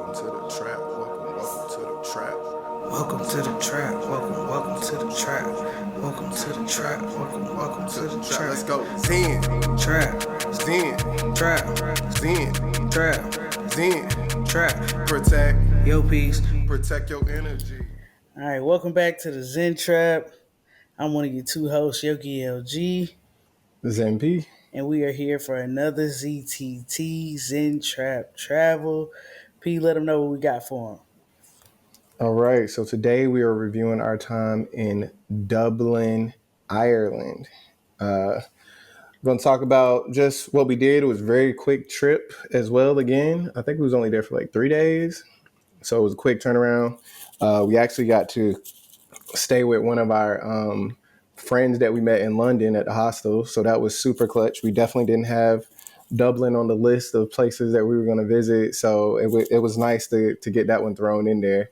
Welcome to the trap. Welcome to the trap. Welcome to the trap. Welcome to the trap. Welcome to the trap. Welcome to the trap. Let's go. Zen. Trap. Zen. Trap. Zen. Trap. Zen. Trap. Protect. Yo, peace. Protect your energy. All right, welcome back to the Zen Trap. I'm one of your two hosts, Yogi LG, Zen P. and we are here for another ZTT Zen Trap Travel. P, let them know what we got for them. All right, so today we are reviewing our time in Dublin, Ireland. We're going to talk about just what we did. It was a very quick trip as well. Again, I think we was only there for like 3 days, so it was a quick turnaround. We actually got to stay with one of our friends that we met in London at the hostel, so that was super clutch. We definitely didn't have Dublin on the list of places that we were going to visit, so it was nice to get that one thrown in there.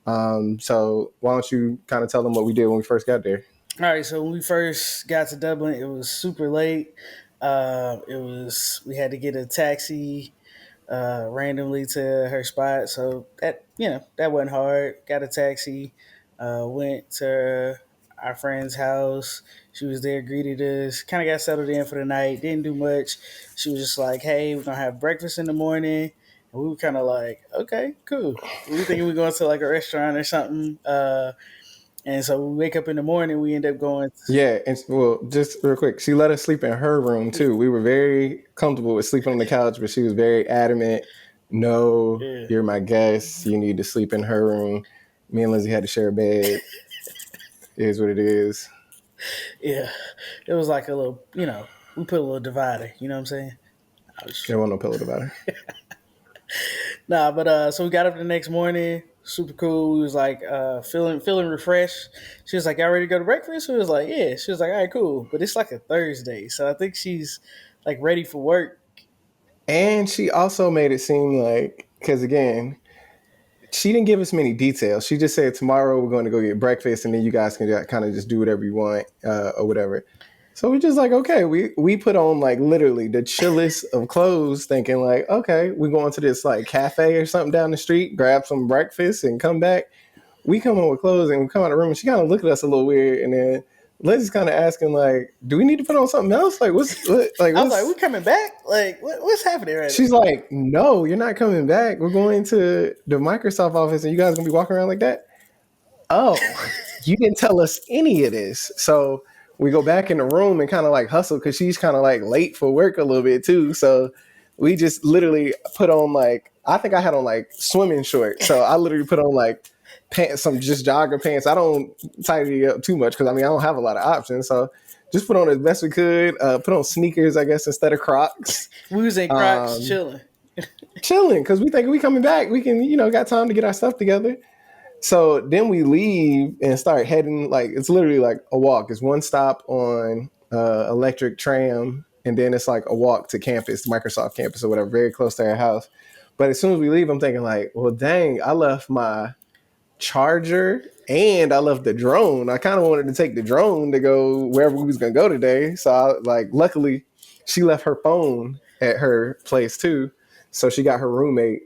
So why don't you kind of tell them what we did when we first got there? All right, so when we first got to Dublin, it was super late. We had to get a taxi randomly to her spot, so that wasn't hard. Got a taxi, went to our friend's house. She was there, greeted us, kind of got settled in for the night. Didn't do much. She was just like, "Hey, we're gonna have breakfast in the morning." And we were kind of like, "Okay, cool." We were thinking we're going to like a restaurant or something. And so we wake up in the morning, we end up going to... Yeah, and well, just real quick, she let us sleep in her room too. We were very comfortable with sleeping on the couch, but she was very adamant. No, You're my guest. You need to sleep in her room. Me and Lindsay had to share a bed. It is what it is. Yeah, it was like a little, we put a little divider. You know what I'm saying? There wasn't no pillow divider. Nah, but so we got up the next morning, super cool. We was like feeling refreshed. She was like, "Y'all ready to go to breakfast?" We was like, "Yeah." She was like, "All right, cool." But it's like a Thursday, so I think she's like ready for work. And she also made it seem like, because again, she didn't give us many details. She just said, tomorrow we're going to go get breakfast, and then you guys can kind of just do whatever you want or whatever. So we just like, okay, we put on like literally the chillest of clothes, thinking like, okay, we're going to this like cafe or something down the street, grab some breakfast and come back. We come on with clothes and we come out of the room, and she kind of looked at us a little weird, and then Liz is kind of asking like, do we need to put on something else? Like, what like, I was like, we coming back? Like, what's happening right now? She's like, no, you're not coming back. We're going to the Microsoft office, and you guys gonna be walking around like that? Oh, you didn't tell us any of this. So we go back in the room and kind of like hustle, because she's kind of like late for work a little bit too. So we just literally put on like, I think I had on like swimming shorts. So I literally put on like pants, some just jogger pants. I don't tidy up too much because I don't have a lot of options. So just put on as best we could. Put on sneakers, I guess, instead of Crocs. We was in Crocs chilling because we think we coming back. We can, got time to get our stuff together. So then we leave and start heading, like, it's literally like a walk. It's one stop on electric tram, and then it's like a walk to campus, Microsoft campus or whatever, very close to our house. But as soon as we leave, I'm thinking like, well, dang, I left my charger and I left the drone. I kind of wanted to take the drone to go wherever we was going to go today. So luckily she left her phone at her place too. So she got her roommate,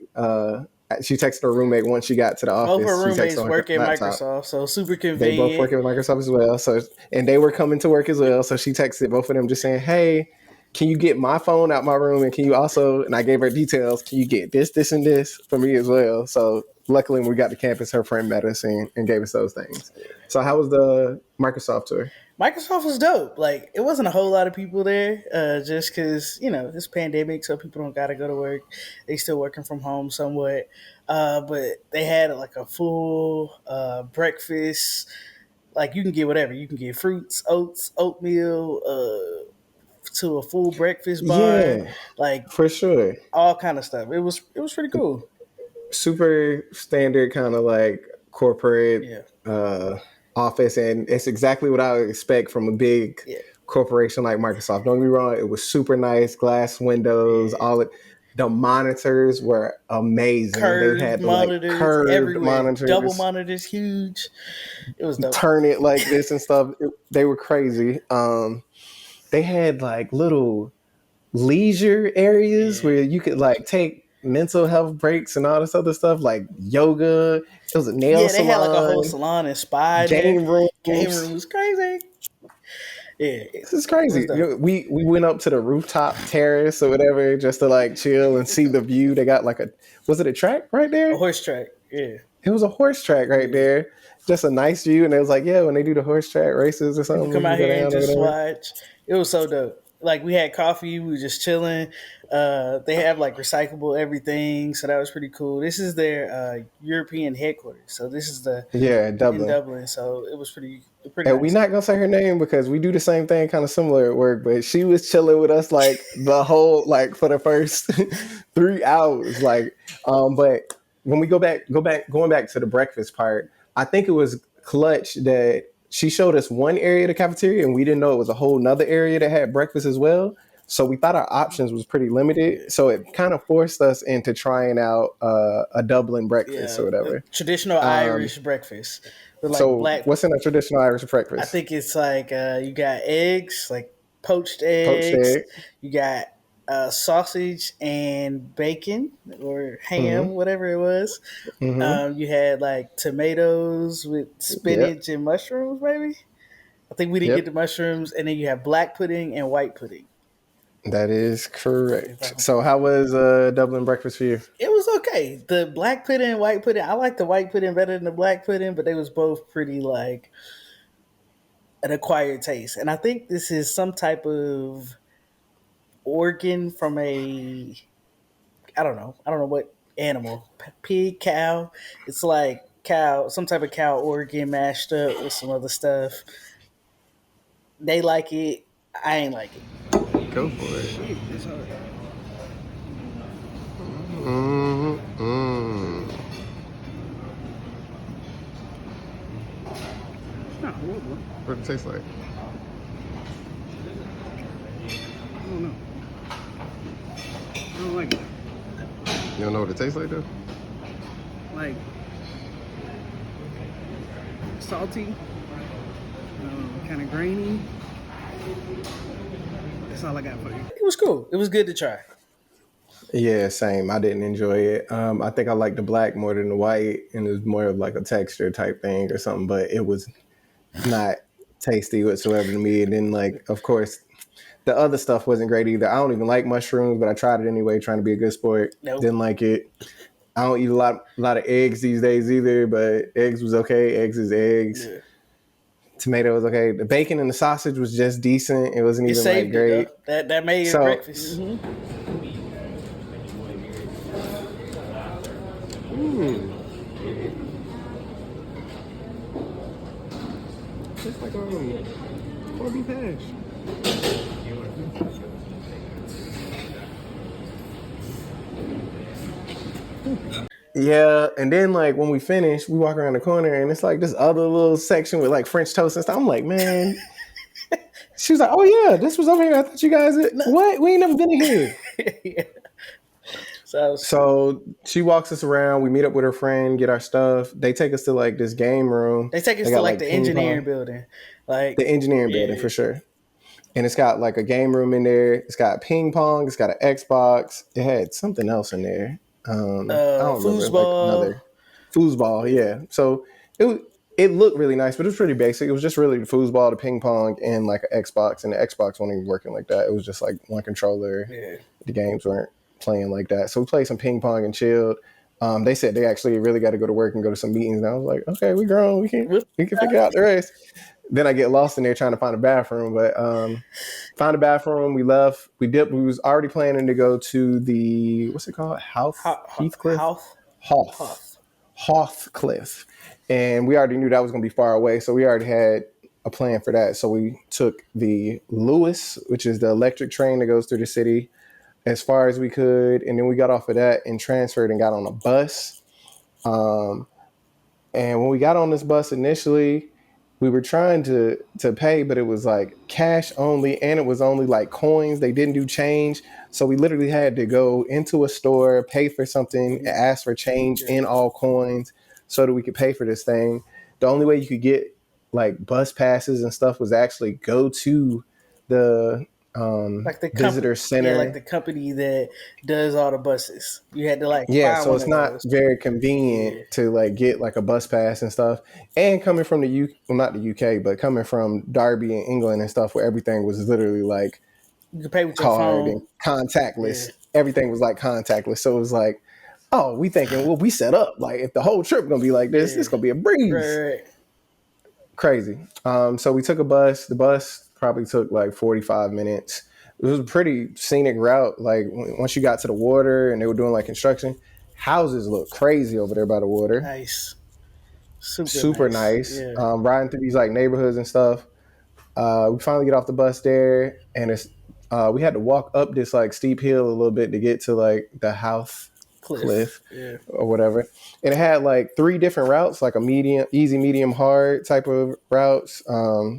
she texted her roommate once she got to the office. Both her roommates work at Microsoft, so super convenient. They both work at Microsoft as well. So, and they were coming to work as well. So she texted both of them just saying, "Hey, can you get my phone out my room? And can you also," and I gave her details, "Can you get this, and this for me as well?" So luckily when we got to campus, her friend met us and gave us those things. So how was the Microsoft tour? Microsoft was dope. Like, it wasn't a whole lot of people there, just because, it's pandemic, so people don't got to go to work. They still working from home somewhat. But they had like a full breakfast. Like, you can get whatever. You can get fruits, oats, oatmeal, to a full breakfast bar. Yeah, like, for sure. All kind of stuff. It was pretty cool. Super standard kind of like corporate office, and it's exactly what I would expect from a big corporation like Microsoft. Don't get me wrong, it was super nice, glass windows, the monitors were amazing. Curved they had monitors, like curved everywhere. monitors, double monitors, huge. It was dope. Turn it like this and stuff. They were crazy. They had like little leisure areas where you could like take mental health breaks and all this other stuff, like yoga. It was a nail Yeah, they had like a whole salon, salon and spa in there. game Game rooms. room was crazy. Yeah, This is it was crazy. dope. We went up to the rooftop terrace or whatever just to like chill and see the view. They got like was it a track right A there? horse track. Yeah. It was a horse track right there. Just a nice view. And it was like, yeah, when they do the horse track races or something, People we come can out go here and down or just whatever. watch. It was so dope. Like we had coffee, we were just chilling. They have like recyclable everything, so that was pretty cool. This is their European headquarters, so this is the Yeah, in Dublin. Dublin. So it was pretty And we nice. not gonna say her name because we do the same thing kind of similar at work, but she was chilling with us like the whole like for the first 3 hours. But when we going back to the breakfast part, I think it was clutch that she showed us one area of the cafeteria and we didn't know it was a whole nother area that had breakfast as well. So we thought our options was pretty limited. Yeah, So it kind of forced us into trying out a Dublin breakfast yeah. or The whatever. traditional Irish breakfast with like So black. what's in a traditional Irish I breakfast? think it's like you got eggs, like poached Poached eggs. egg. You got sausage and bacon or ham, Mm-hmm. whatever it was. Mm-hmm. You had like tomatoes with Yep. spinach and mushrooms, maybe. I think we didn't get Yep. the mushrooms, and then you have black pudding and white pudding. That is If correct. I'm So how was Dublin breakfast for you? It was okay. The black pudding and white pudding. I like the white pudding better than the black pudding, but they was both pretty like an acquired taste. And I think this is some type of organ from a I don't know what animal. Pig, cow. It's like cow, some type of cow organ mashed up with some other stuff. They like it. I ain't like it. Go for it. Shit, it's hard. Mm-hmm. It's not horrible. What it tastes like? I don't know. I don't like it. You don't know what it tastes like though? Like salty, kind of grainy. That's all I got for you. It was cool. It was good to try. Yeah, same. I didn't enjoy it. I think I like the black more than the white, and it was more of like a texture type thing or something. But it was not tasty whatsoever to me. And then, like, of course, the other stuff wasn't great either. I don't even like mushrooms, but I tried it anyway, trying to be a good sport. Nope. Didn't like it. I don't eat a lot of eggs these days either, but eggs was okay. Eggs is eggs. Yeah. Tomato was okay. The bacon and the sausage was just decent. It wasn't It even like saved it great. though. That made it So, breakfast. it's like corned beef hash. Yeah, and then like when we finish, we walk around the corner and it's like this other little section with like French toast and stuff. I'm like, man. She was like, "Oh yeah, this was over here. I thought you guys what? We ain't never been in here." Yeah. So So she walks us around. We meet up with her friend, get our stuff. They take us to like this game room. they take us They to got like like the ping engineering pong, building. Like the engineering building yeah. for sure. And it's got like a game room in there. It's got ping pong. It's got an Xbox. It had something else in there. I don't remember. Like Foosball. another foosball. Yeah. So it looked really nice, but it was pretty basic. It was just really the foosball, the ping pong, and like an Xbox. And the Xbox wasn't even working like that. It was just like one controller. Yeah. The games weren't playing like that. So we played some ping pong and chilled. They said they actually really got to go to work and go to some meetings. And I was like, okay, we grown. We can figure out the rest. Then I get lost in there trying to find a bathroom, but found a bathroom. We left. We dipped. We was already planning to go to the what's it called? Heathcliff, Hoth. Cliff, and we already knew that was going to be far away, so we already had a plan for that. So we took the Lewis, which is the electric train that goes through the city, as far as we could, and then we got off of that and transferred and got on a bus. And when we got on this bus initially, we were trying to pay, but it was like cash only, and it was only like coins. They didn't do change, so we literally had to go into a store, pay for something, and ask for change in all coins, so that we could pay for this thing. The only way you could get like bus passes and stuff was actually go to the Like the visitor center. yeah, like the company that does all the buses. You had to like Yeah, find so one it's of not those. very convenient Yeah, to like get like a bus pass and stuff. And coming from the well, not the UK, but coming from Derby and England and stuff, where everything was literally like you can pay with your card and phone. contactless. Yeah, Everything was like contactless. So it was like, oh, we thinking, well, we set up. Like if the whole trip gonna be like this yeah, gonna be a breeze. right. Crazy. So we took a bus. The bus probably took like 45 minutes. It was a pretty scenic route. Like once you got to the water and they were doing like construction, houses look crazy over there by the water. Nice, super Super nice. nice. Yeah, Riding through these like neighborhoods and stuff. We finally get off the bus there, and it's we had to walk up this like steep hill a little bit to get to like the house cliff. cliff Yeah, or whatever. And it had like 3 different routes, like a medium, easy, medium, hard type of routes.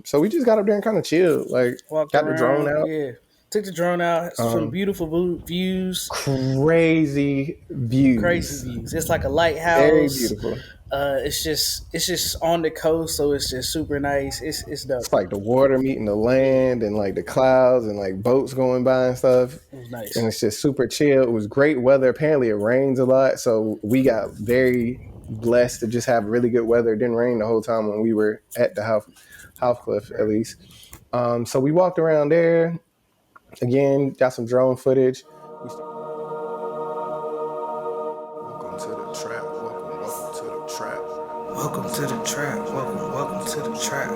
So we just got up there and kind of chilled, like walked got the drone around. out. Yeah, took the drone out. Some beautiful views. Crazy Crazy views, views. It's like a very lighthouse. beautiful. It's just on the coast, so it's just super nice. It's dope. It's like the water meeting the land and like the clouds and like boats going by and stuff. It was nice. And it's just super chill. It was great weather. Apparently it rains a lot. So we got very blessed to just have really good weather. It didn't rain the whole time when we were at the house cliff, at least. So we walked around there. Again, got some drone footage. Welcome to the trap. Welcome to the trap. Welcome to the trap. Welcome to the trap.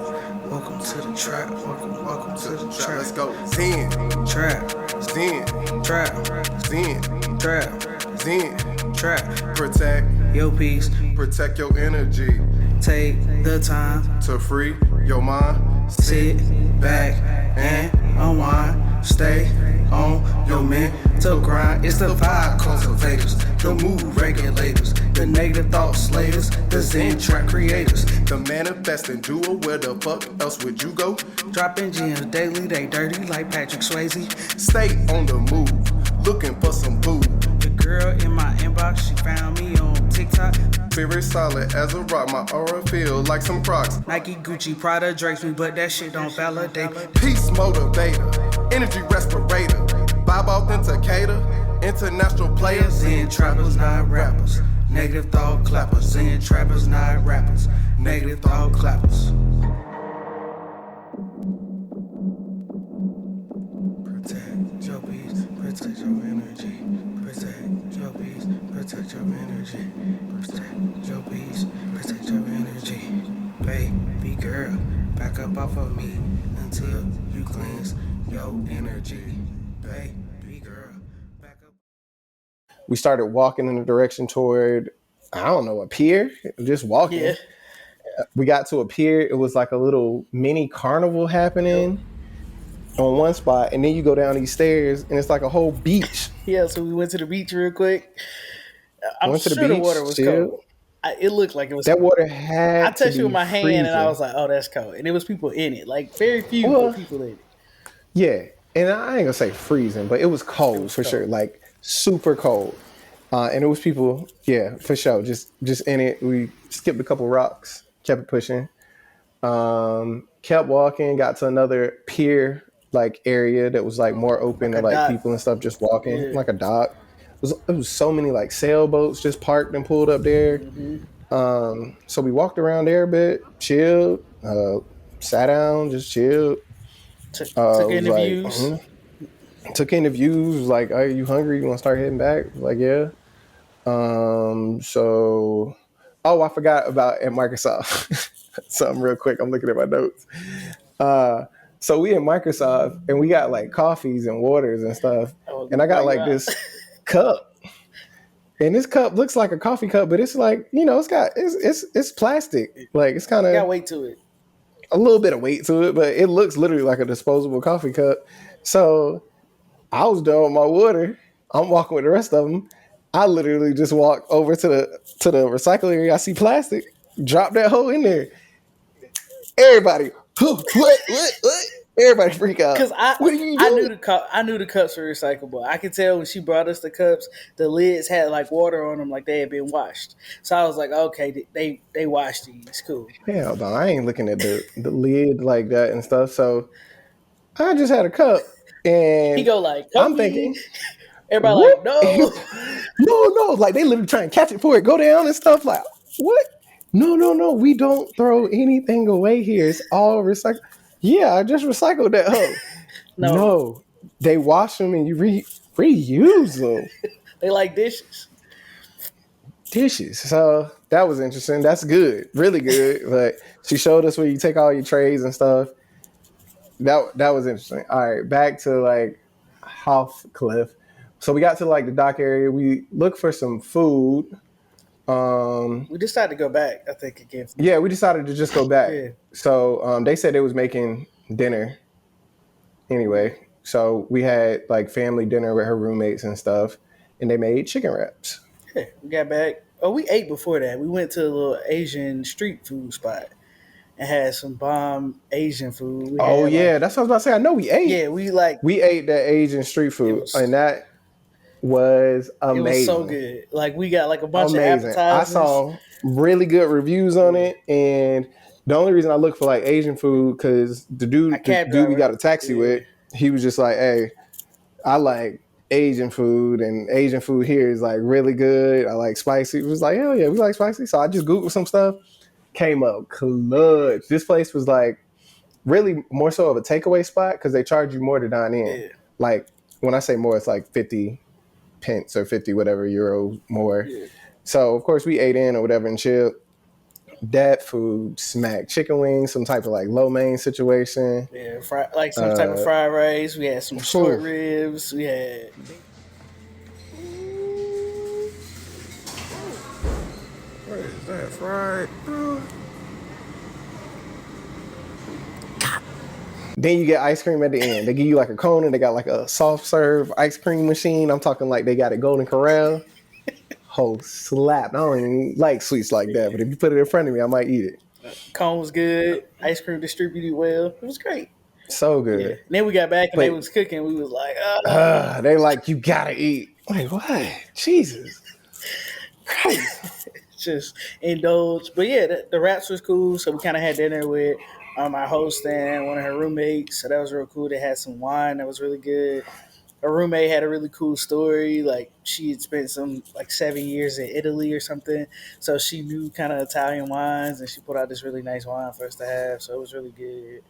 Welcome to the trap. Welcome to the trap. Let's go. Zen. Trap. Zen. Trap. Zen. Trap. Zen. Trap. Protect. Your peace. Protect your energy. Take the time. To free your mind. Sit back and unwind. Stay on your mental grind. It's the vibe cultivators, the mood regulators, the negative thought slayers, the Zen Trap creators. The manifesting duo, where the fuck else would you go? Dropping gems daily, they dirty like Patrick Swayze. Stay on the move, looking for some food. The girl in my inbox, she found me on TikTok. Spirit solid as a rock, my aura feel like some Crocs. Nike, Gucci, Prada, Drake's me, but that shit don't validate. Peace motivator, energy respirator, vibe authenticator, international players. Zen trappers, not rappers. Negative thought clappers. Zen trappers, not rappers. Negative thought clappers. Protect your peace, protect your energy. Protect your peace, protect your energy. Protect your peace, protect your energy. Baby girl, back up off of me until you cleanse your energy. Baby girl, back up. We started walking in the direction toward, I don't know, a pier, just walking. Yeah. We got to a pier. It was like a little mini carnival happening on one spot. And then you go down these stairs and it's like a whole beach. Yeah, so we went to the beach real quick. I'm Went to the sure the beach, water was chilled. cold. It looked like it was That cold. water had I touched to it with be my hand freezing. and I was like, oh, that's cold. And there was people in it. Like, very few Well, people in it. Yeah. And I ain't gonna say freezing, but it was cold for sure. Like super cold. And it was people, yeah, for sure. Just in it. We skipped a couple rocks, kept it pushing. Kept walking, got to another pier like area that was like more open Like to a like dock. people and stuff just walking, Yeah. like a dock. It was so many like sailboats just parked and pulled up there. Mm-hmm. So we walked around there a bit, chilled, sat down, just chilled. Took in the like, views. Took in the views. Was like, are you hungry? You want to start heading back? Like, yeah. So, I forgot about at Microsoft. Something real quick. I'm looking at my notes. So we in Microsoft and we got like coffees and waters and stuff. And I got like this cup. And this cup looks like a coffee cup, but it's like, it's plastic. Like it's kind of Got weight to it. a little bit of weight to it, but it looks literally like a disposable coffee cup. So I was done with my water. I'm walking with the rest of them. I literally just walk over to the recycle area. I see plastic, drop that hole in there. Everybody, what? Everybody freak out. Because what are you doing? I knew the cups were recyclable. I could tell when she brought us the cups, the lids had like water on them, like they had been washed. So I was like, okay, they washed these. Cool. Hell no, I ain't looking at the lid like that and stuff. So I just had a cup. He And go like, I'm help me. thinking, Everybody what? like, no. No. Like they literally try and catch it before it go down and stuff. Like, what? No. We don't throw anything away here. It's all recycled. Yeah, I just recycled that hoe. No, No, they wash them and you reuse them. they like dishes. Dishes. So that was interesting. That's good. Really good. But she showed us where you take all your trays and stuff. That was interesting. All right, back to like Half Cliff. So we got to like the dock area. We looked for some food. We decided to go back, I think, again. Yeah, we decided to just go back. Yeah. So they said they was making dinner anyway. So we had like family dinner with her roommates and stuff, and they made chicken wraps. Yeah, we got back. Oh, we ate before that. We went to a little Asian street food spot and had some bomb Asian food. We Oh had yeah, like, that's what I was about to say. I know we ate. yeah, We ate that Asian street food, and that was it was so amazing. good. Like we got like a bunch of Amazing. I appetizers. saw really good reviews on it, and the only reason I look for like Asian food because the dude we got a taxi with, he was just like, "Hey, I like Asian food, and Asian food here is like really good. I like spicy." It was like, "Hell yeah, we like spicy." So I just googled some stuff, came up clutch. This place was like really more so of a takeaway spot because they charge you more to dine in. Yeah. Like when I say more, it's like 50 pence or 50 whatever euro more. Yeah. So of course we ate in or whatever and chilled. That food smacked. Chicken wings, some type of like lo mein situation. Yeah, like some type of fried rice. We had some short ribs. We had. What is that, fried? Then you get ice cream at the end. They give you like a cone and they got like a soft serve ice cream machine. I'm talking like they got a Golden Corral. Whole slap. I don't even like sweets like that, but if you put it in front of me, I might eat it. Cone was good. Ice cream distributed well. It was great. So good. Yeah. And then we got back and they was cooking. We was like, they like, you gotta eat. Like, what? Jesus Christ. Just indulge. But yeah, the wraps was cool. So we kind of had dinner with our host and one of her roommates. So that was real cool. They had some wine that was really good. Her roommate had a really cool story. Like she had spent some like 7 years in Italy or something. So she knew kind of Italian wines and she put out this really nice wine for us to have. So it was really good.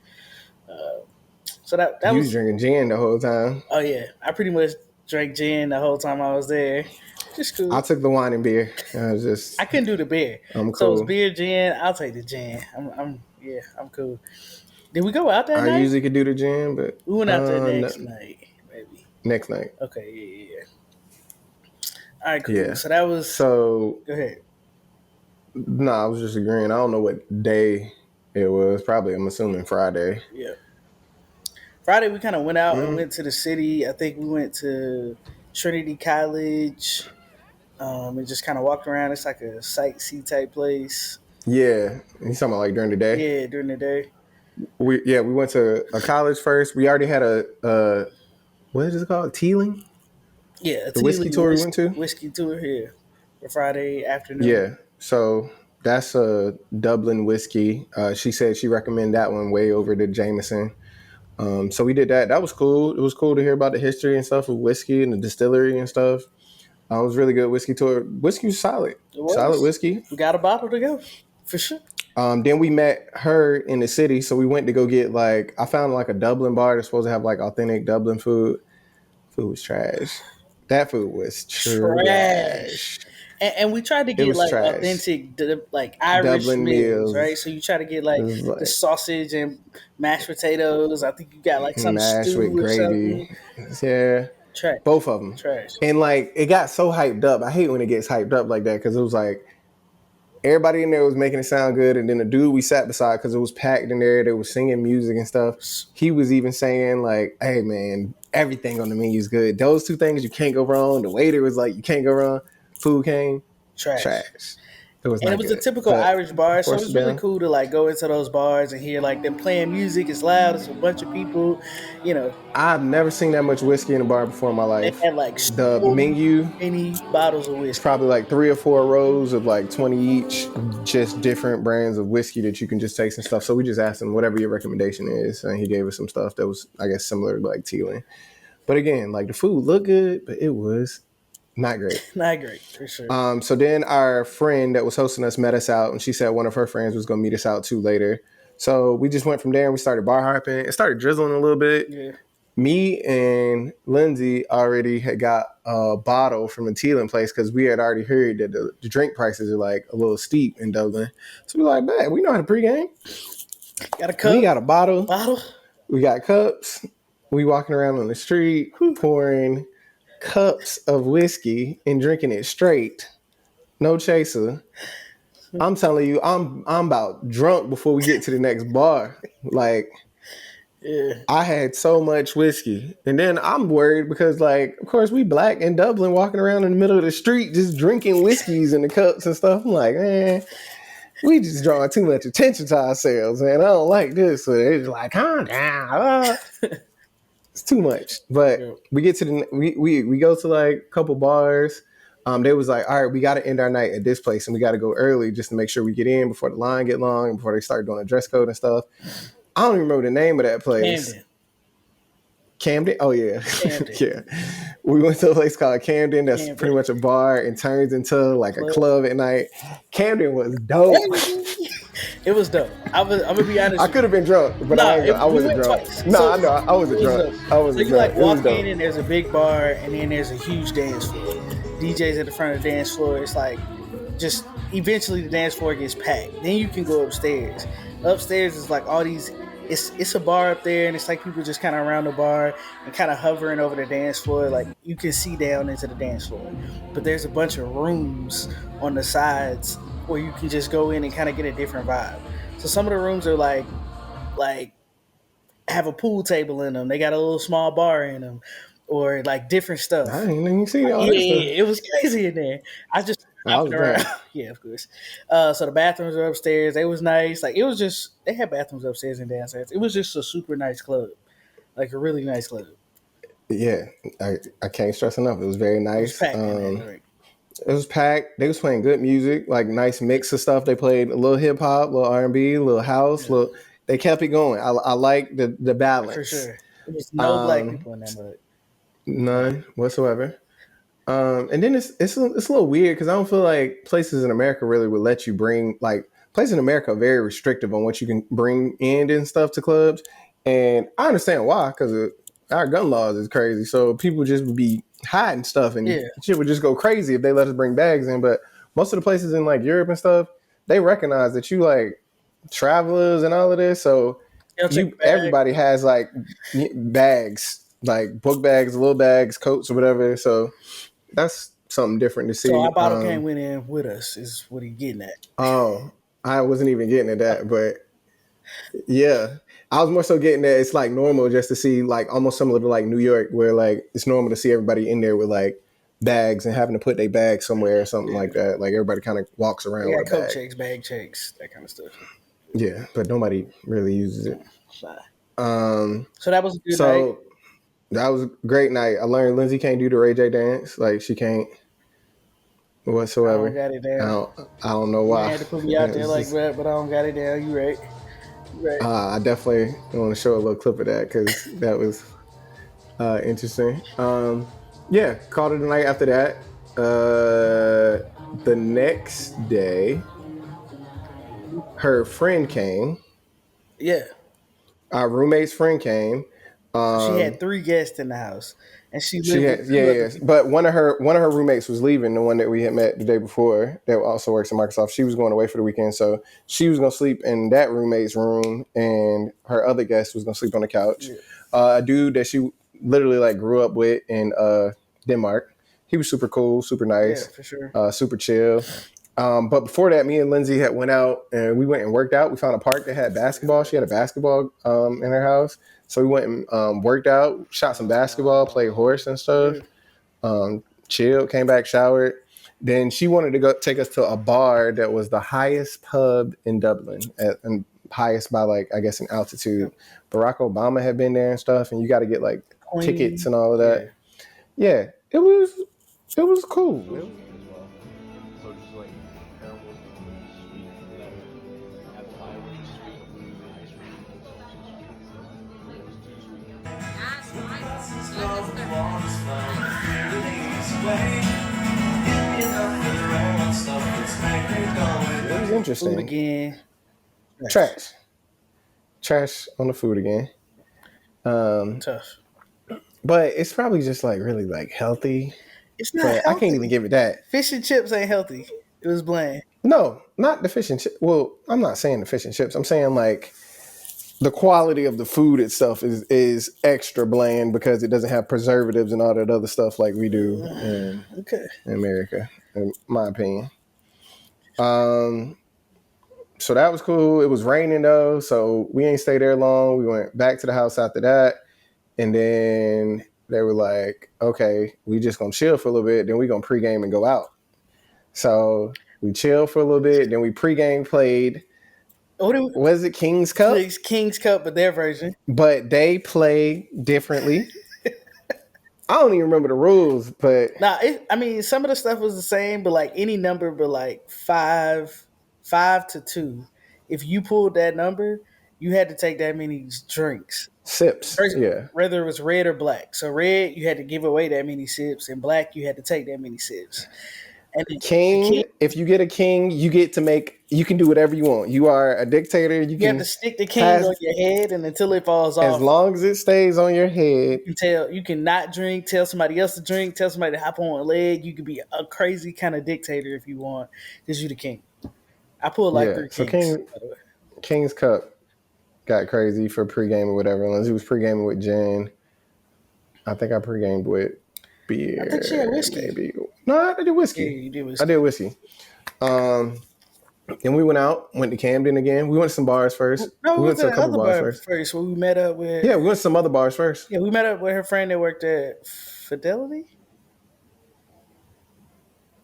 So that You was drinking gin the whole time. Oh yeah, I pretty much drank gin the whole time I was there. Just cool. I took the wine and beer. I couldn't do the beer. I'm cool. So it's beer, gin. I'll take the gin. I'm cool. Did we go out that night? I usually could do the gin, but we went out there next night, maybe. Next night. Okay, yeah. All right, cool. Yeah. So that was. So go ahead. No, I was just agreeing. I don't know what day it was. Probably, I'm assuming Friday. Yeah. Friday, we kind of went out and went to the city. I think we went to Trinity College and just kind of walked around. It's like a sightsee type place. Yeah. You talking about like during the day? Yeah, during the day. We went to a college first. We already had a what is it called? Teeling? Yeah, the whiskey tour we went to? Whiskey tour here for Friday afternoon. Yeah. So that's a Dublin Whiskey. She said she recommended that one way over the Jameson. So we did that. That was cool. It was cool to hear about the history and stuff of whiskey and the distillery and stuff. It was really good whiskey tour. Whiskey was solid. Solid whiskey. We got a bottle to go for sure. Then we met her in the city. So we went to go get I found like a Dublin bar that's supposed to have like authentic Dublin food. Food was trash. That food was trash. And we tried to get like trash. Authentic, like Irish Dublin meals, right? So you try to get like the sausage and mashed potatoes. I think you got like some mashed stew with gravy. Yeah, trash. Both of them. Trash. And like it got so hyped up. I hate when it gets hyped up like that because it was like everybody in there was making it sound good, and then the dude we sat beside because it was packed in there. They were singing music and stuff. He was even saying like, "Hey man, everything on the menu is good. Those two things you can't go wrong." The waiter was like, "You can't go wrong." Food came trash. It was And it not was a good. typical But Irish bar, so horse it's was really down. cool to like go into those bars and hear like them playing music. It's loud. It's a bunch of people. You know, I've never seen that much whiskey in a bar before in my they life. had like The so menu, many bottles of it's whiskey. probably like 3 or 4 rows of like 20 each, just different brands of whiskey that you can just taste and stuff. So we just asked him whatever your recommendation is, and he gave us some stuff that was, I guess, similar to like Teeling. But again, like the food looked good, but it was not great. Not great for sure. So then our friend that was hosting us met us out, and she said one of her friends was going to meet us out too later. So we just went from there and we started bar hopping. It started drizzling a little bit. Yeah. Me and Lindsay already had got a bottle from a Teeling place because we had already heard that the drink prices are like a little steep in Dublin. So we're like, man, we know how to pregame. Got a cup. We got a bottle. Bottle. We got cups. We walking around on the street pouring cups of whiskey and drinking it straight. No chaser. I'm telling you, I'm about drunk before we get to the next bar. Like, Yeah. I had so much whiskey. And then I'm worried because, like, of course, we black in Dublin walking around in the middle of the street just drinking whiskeys in the cups and stuff. I'm like, man, we just drawing too much attention to ourselves, man. I don't like this. So they're just like, calm down. It's too much. But Yeah. we get to we go to like a couple bars. They was like, all right, we got to end our night at this place and we got to go early just to make sure we get in before the line get long and before they start doing a dress code and stuff. I don't even remember the name of that place. Camden? Oh, yeah. Camden. Yeah. We went to a place called Camden. That's pretty much a bar and turns into like a club at night. Camden was dope. It was dope. I'm gonna be honest. I could have been drunk, but I wasn't drunk. Twice. No, So, I know. I wasn't drunk. I wasn't so you drunk. like walk in and there's a big bar and then there's a huge dance floor. DJs at the front of the dance floor. It's like just eventually the dance floor gets packed. Then you can go upstairs. Upstairs is like all these. It's a bar up there and it's like people just kind of around the bar and kind of hovering over the dance floor. Like you can see down into the dance floor, but there's a bunch of rooms on the sides where you can just go in and kind of get a different vibe. So some of the rooms are like have a pool table in them. They got a little small bar in them, or like different stuff. I didn't even see all this stuff. It was crazy in there. I just hopping around. Yeah, of course. So the bathrooms are upstairs. It was nice. Like it was just they had bathrooms upstairs and downstairs. It was just a super nice club, like a really nice club. Yeah, I can't stress enough. It was very nice. It was packed. Right? It was packed. They was playing good music, like nice mix of stuff. They played a little hip hop, a little R&B, a little house. Yeah. They kept it going. I like the balance. For sure. There was no black people in that mug. None whatsoever. And then it's a little weird because I don't feel like places in America really would let you bring like places in America are very restrictive on what you can bring in and stuff to clubs. And I understand why, because our gun laws is crazy. So people just would be hiding stuff and shit would just go crazy if they let us bring bags in. But most of the places in like Europe and stuff, they recognize that you like travelers and all of this. So everybody has like bags, like book bags, little bags, coats or whatever. So that's something different to see. So our bottle came in with us is what he getting at. Oh, I wasn't even getting at that, but yeah. I was more so getting that it's like normal just to see like almost similar to like New York where like it's normal to see everybody in there with like bags and having to put their bag somewhere or something like that. Like everybody kind of walks around with a coat bag. checks, bag checks, that kind of stuff. Yeah, but nobody really uses it. So that was a good night. That was a great night. I learned Lindsay can't do the Ray J dance. Like she can't whatsoever. I got it down. I don't know why. You had to put me out there like that, but I don't got it down. You right. Right. I definitely want to show a little clip of that because that was interesting. Yeah, called it a night after that. The next day, her friend came. Yeah. Our roommate's friend came. She had 3 guests in the house, and she had. But one of her roommates was leaving. The one that we had met the day before that also works at Microsoft. She was going away for the weekend, so she was gonna sleep in that roommate's room, and her other guest was gonna sleep on the couch. Yeah. A dude that she literally like grew up with in Denmark. He was super cool, super nice, for sure, super chill. But before that, me and Lindsay had went out and we went and worked out. We found a park that had basketball. She had a basketball in her house. So we went and worked out, shot some basketball, played horse and stuff, chilled, came back, showered. Then she wanted to go take us to a bar that was the highest pub in Dublin, and highest by like I guess in altitude. Barack Obama had been there and stuff, and you got to get like tickets and all of that. Yeah, it was cool. It was interesting. Food again. Trash on the food again. Tough. But it's probably just like really like healthy. It's not But healthy. I can't even give it that. Fish and chips ain't healthy. It was bland. No, not the fish and chips. Well, I'm not saying the fish and chips. I'm saying like the quality of the food itself is extra bland because it doesn't have preservatives and all that other stuff like we do in America, in my opinion. So that was cool. It was raining though, so we ain't stay there long. We went back to the house after that, and then they were like, "Okay, we just gonna chill for a little bit, then we gonna pregame and go out." So we chilled for a little bit, then we pregame played. Was it King's Cup? It's King's Cup, but their version. But they play differently. I don't even remember the rules, but I mean, some of the stuff was the same, but like any number, but like 5 to 2. If you pulled that number, you had to take that many drinks. Sips, yeah. Whether it was red or black. So red, you had to give away that many sips, and black, you had to take that many sips. And king, if you get a king, you get to you can do whatever you want. You are a dictator. You have to stick the king on your head, and until it falls off. As long as it stays on your head. You can not drink, tell somebody else to drink, tell somebody to hop on a leg. You could be a crazy kind of dictator if you want, because you're the king. I pulled like 3 kings. So King's Cup got crazy for pregame or whatever, unless he was pregaming with gin. I think I pregamed with beer. I think she had whiskey. Maybe. No, I did whiskey. Yeah, you did whiskey. I did whiskey. And we went to Camden again. We went to some bars first. No, we went to a couple bars first. Where we met up with. Yeah, we went to some other bars first. Yeah, we met up with her friend that worked at Fidelity.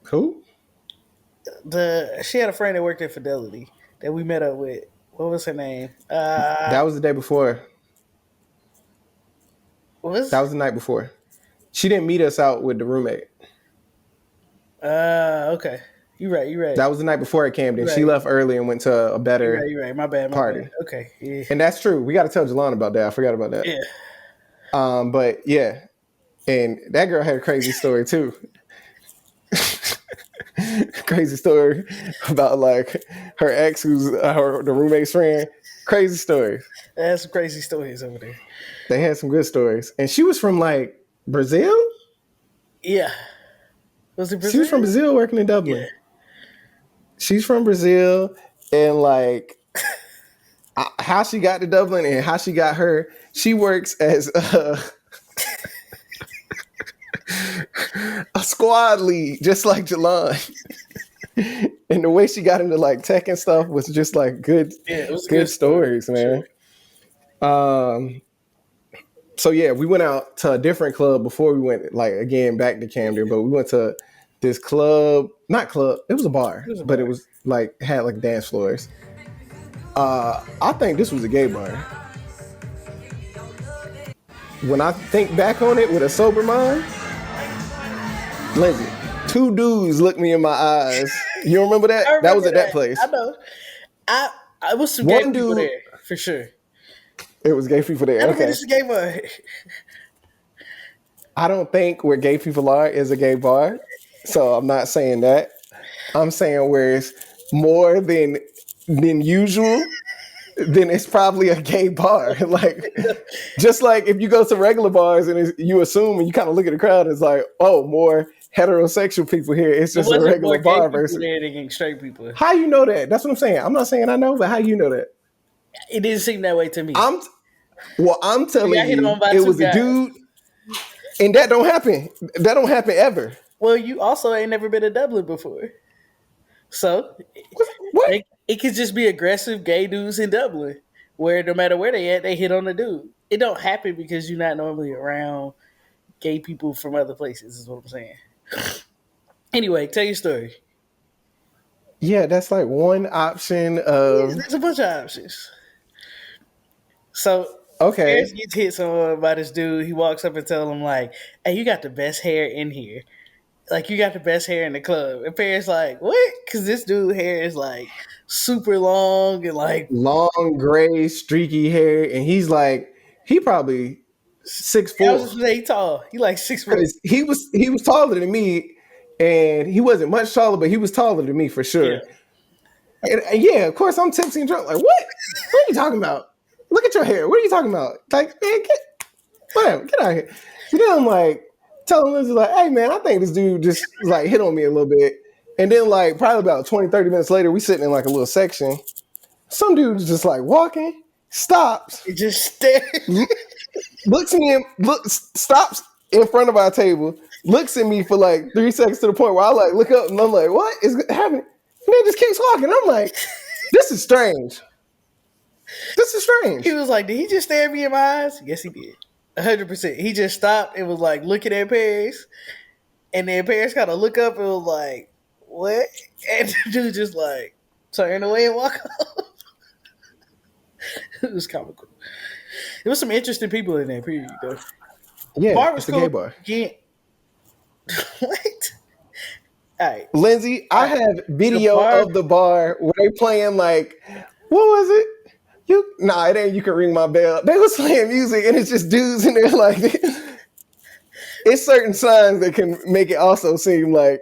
Who? She had a friend that worked at Fidelity that we met up with. What was her name? That was the day before. That was the night before. She didn't meet us out with the roommate. Okay. You're right. That was the night before at Camden. She left early and went to a better You're right. My bad. party. Okay. Yeah. And that's true. We got to tell Jelana about that. I forgot about that. Yeah. But yeah. And that girl had a crazy story too. Crazy story about like her ex who's the roommate's friend. Crazy story. They had some crazy stories over there. They had some good stories. And she was from like Brazil? Yeah. Was it Brazil? She was from Brazil working in Dublin. Yeah. She's from Brazil, and like how she got to Dublin and how she got her. She works as a squad lead, just like Jalan. And the way she got into like tech and stuff was just like good stories, man. Sure. So yeah, we went out to a different club before we went like again back to Camden, but we went to this club, not club, it was a bar, but it was like had like dance floors. I think this was a gay bar. When I think back on it with a sober mind, Lindsay, 2 dudes looked me in my eyes. You remember that? That was at that place. I know. I was some gay people there for sure. It was gay people there. Okay. It's a gay bar. I don't think where gay people are is a gay bar. So I'm not saying that. I'm saying where it's more than usual, then it's probably a gay bar. Like, just like if you go to regular bars and you assume and you kind of look at the crowd, it's like, oh, more heterosexual people here. It's just a regular bar versus straight people. How you know that? That's what I'm saying. I'm not saying I know, but how you know that? It didn't seem that way to me. I'm telling you, it was a dude, and that don't happen. That don't happen ever. Well, you also ain't never been to Dublin before, so what? It could just be aggressive gay dudes in Dublin, where no matter where they at, they hit on the dude. It don't happen because you're not normally around gay people from other places. Is what I'm saying. Anyway, tell your story. Yeah, that's like one option of There's a bunch of options. So Paris okay, gets hit someone by this dude. He walks up and tells him like, "Hey, you got the best hair in here. Like, you got the best hair in the club." And Paris like, "What?" Because this dude hair is like super long and like long gray streaky hair, and he's like he probably six I was four just say he tall. He like 6 foot. because he was taller than me, and he wasn't much taller, but he was taller than me for Yeah. sure. And yeah, of course I'm tipsy and drunk. Like what? What are you talking about? Look at your hair. What are you talking about? Like man, whatever, get out of here. So then I'm like telling Lindsay, like, hey man, I think this dude just like hit on me a little bit. And then like probably about 20, 30 minutes later, we sitting in like a little section. Some dude's just like walking, stops, He just stared. looks at me and stops in front of our table, looks at me for like 3 seconds to the point where I like look up and I'm like, what is happening? And then just keeps walking. I'm like, this is strange. This is He strange. was like, "Did he just stare me in my eyes?" Yes, he did. 100%. He just stopped and was like looking at Paris, and then Paris kind of look up and was like, "What?" And the dude just like turned away and walk off. It was comical. There was some interesting people in that preview though. Yeah, Bar was it's a gay cool. bar. Yeah. What? All right. Lindsay, All I right. have The video bar. of the bar where they playing like, what was it? It ain't You Can Ring My Bell. They was playing music and it's just dudes in there like it's certain signs that can make it also seem like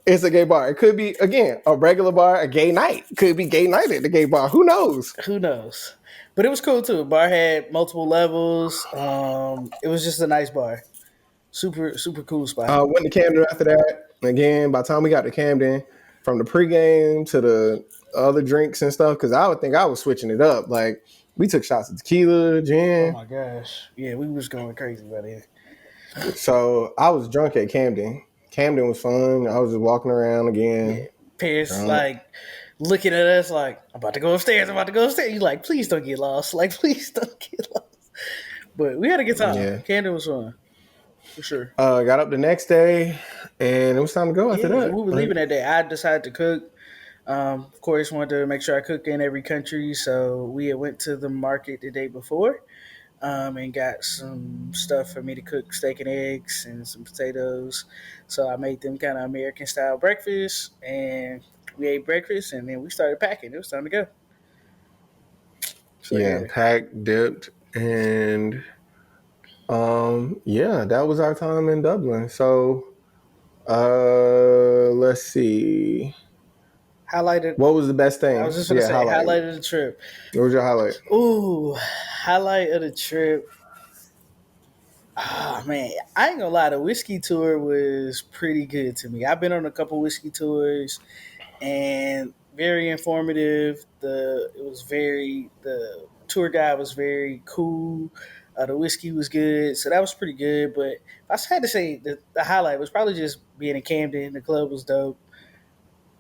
it's a gay bar. It could be again a regular bar, a gay night. Could be gay night at the gay bar. Who knows? Who knows? But it was cool too. Bar had multiple levels. It was just a nice bar. Super, super cool spot. Went to Camden after that. Again, by the time we got to Camden, from the pregame to the other drinks and stuff, because I would think I was switching it up. Like we took shots of tequila, Oh gin. my gosh. Yeah, we was going crazy by then. So I was drunk at Camden. Camden was fun. I was just walking around Yeah. again, Paris drunk. like looking at us like, "I'm about to go upstairs, I'm about to go upstairs." You like, "Please don't get lost." Like, please don't get lost. But we had a good time. Yeah. Camden was fun. For sure. Got up the next day, and it was time to go after Yeah, and that. we were leaving that day. I decided to cook. Of course, wanted to make sure I cook in every country, so we had went to the market the day before, and got some stuff for me to cook, steak and eggs and some potatoes. So I made them kind of American style breakfast, and we ate breakfast, and then we started packing. It was time to go. So Yeah, yeah, packed, dipped, and yeah, that was our time in Dublin. So let's see. highlighted. What was the best I was thing? just gonna Yeah, say highlight. highlight of the trip. What was your highlight? Ooh, highlight of the trip. Oh man, I ain't gonna lie. The whiskey tour was pretty good to me. I've been on a couple whiskey tours, and very informative. The tour guide was very cool. The whiskey was good, so that was pretty good. But I had to say the highlight was probably just being in Camden. The club was dope.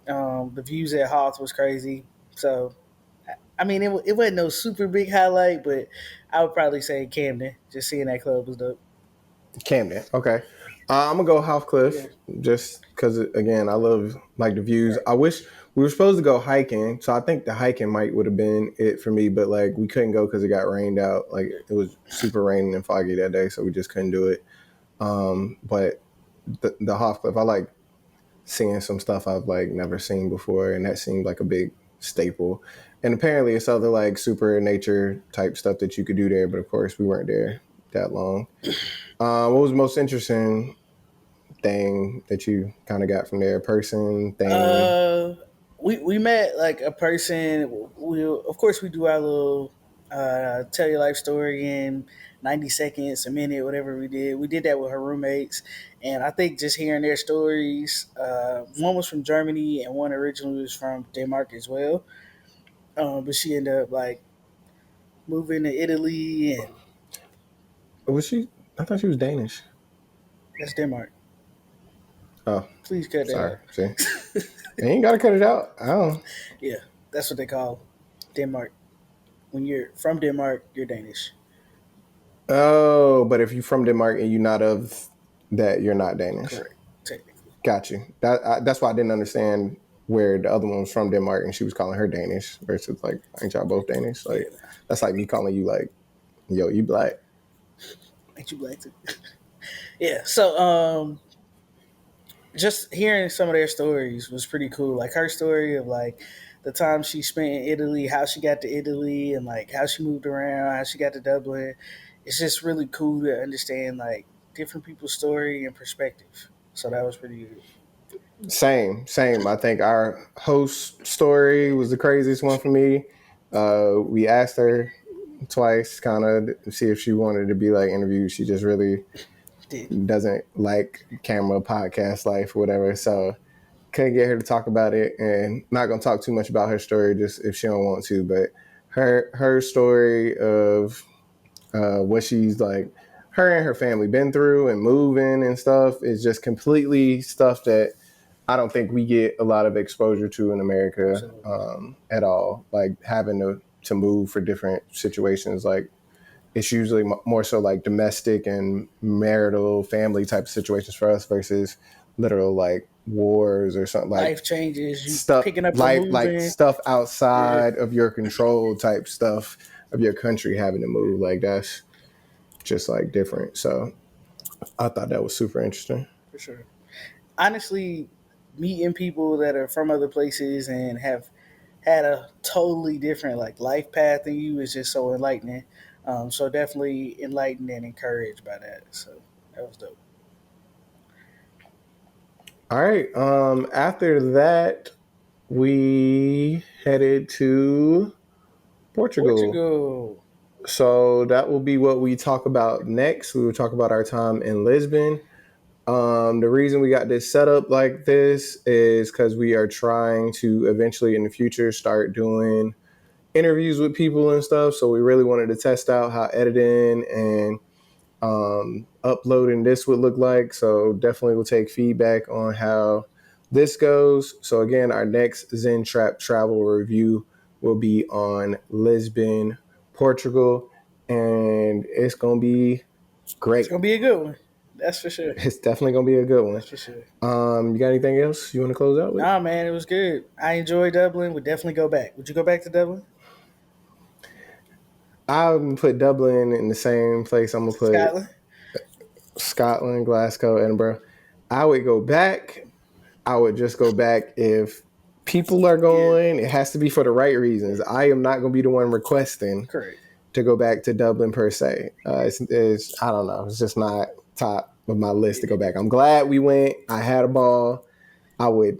The views at Hoth was crazy. So I mean, it wasn't no super big highlight, but I would probably say Camden. Just seeing that club was dope. Camden. Okay. I'm gonna go Half Yeah, Cliff just because again I love like the views. right. I wish we were supposed to go hiking, so I think the hiking might would have been it for me, but like we couldn't go because it got rained out. Like it was super raining and foggy that day, so we just couldn't do it. But the Half Cliff, I like seeing some stuff I've like never seen before, and that seemed like a big staple. And apparently, it's other like super nature type stuff that you could do there, but of course, we weren't there that long. What was the most interesting thing that you kind of got from there? Person, thing. Uh, we met like a person. We of course we do our little tell your life story in 90 seconds, a minute, whatever we did. We did that with her roommates, and I think just hearing their stories. One was from Germany, and one originally was from Denmark as well. But she ended up like moving to Italy, and Was she? I thought she was Danish. that's Denmark. Oh, Please cut that sorry. out. See, you ain't gotta cut it out. I don't. Yeah, that's what they call Denmark. When you're from Denmark, you're Danish. Oh, but if you're from Denmark and you're not of that, you're not Danish. Correct, technically. Got you. That's why I didn't understand where the other one was from Denmark, and she was calling her Danish versus like, ain't y'all both Danish? Yeah, Like, that's like me calling you like, yo, you black. ain't you black too? Yeah. So just hearing some of their stories was pretty cool. Like her story of like the time she spent in Italy, how she got to Italy, and like how she moved around, how she got to Dublin. It's just really cool to understand like different people's story and perspective. So that was pretty good. Same. I think our host story was the craziest one for me. We asked her twice, kind of, to see if she wanted to be like interviewed. She just really Did doesn't like camera podcast life or whatever. So couldn't get her to talk about it, and not gonna talk too much about her story, just if she don't want to. But her story of what she's like, her and her family been through and moving and stuff is just completely stuff that I don't think we get a lot of exposure to in America absolutely. at all. Like having to move for different situations, like it's usually more so like domestic and marital family type of situations for us versus literal like wars or something like Life changes, you stuff picking up and like moving. stuff Yeah, outside of your control type stuff of your country having to move. Like that's just like different. So I thought that was super interesting. for sure. Honestly, meeting people that are from other places and have had a totally different like life path than you is just so enlightening. So definitely enlightened and encouraged by that. So that was dope. All right. After that, we headed to Portugal. Portugal. So that will be what we talk about next. We will talk about our time in Lisbon. The reason we got this set up like this is because we are trying to eventually in the future start doing interviews with people and stuff. So we really wanted to test out how editing and uploading this would look like. So definitely we'll take feedback on how this goes. So again, our next Zen Trap Travel review will be on Lisbon, Portugal, and it's gonna be It's great. gonna be a good one. That's for sure. It's definitely gonna be a good one. That's for sure. You got anything else you want to close out with? Nah, man, it was good. I enjoyed Dublin. Would definitely go back. Would you go back to Dublin? I would put Dublin in the same place. I'm gonna put Scotland? Scotland, Glasgow, Edinburgh. I would go back. I would just go back if people are Yeah, going. It has to be for the right reasons. I am not going to be the one requesting correct. to go back to Dublin per se. It's I don't know. It's just not top of my list to go back. I'm glad we went. I had a ball. I would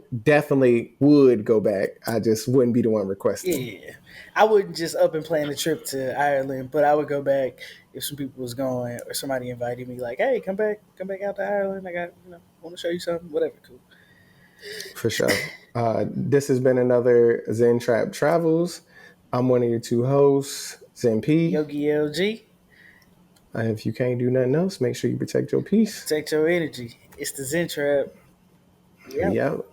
would go back. I just wouldn't be the one requesting. Yeah, I wouldn't just up and plan a trip to Ireland, but I would go back if some people was going or somebody invited me. Like, hey, come back out to Ireland. I got, want to show you something. Whatever, cool. For sure. This has been another Zen Trap Travels. I'm one of your two hosts, Zen P. Yogi LG, If you can't do nothing else, make sure you protect your peace. protect your energy. It's the Zen Trap. Yeah. We out.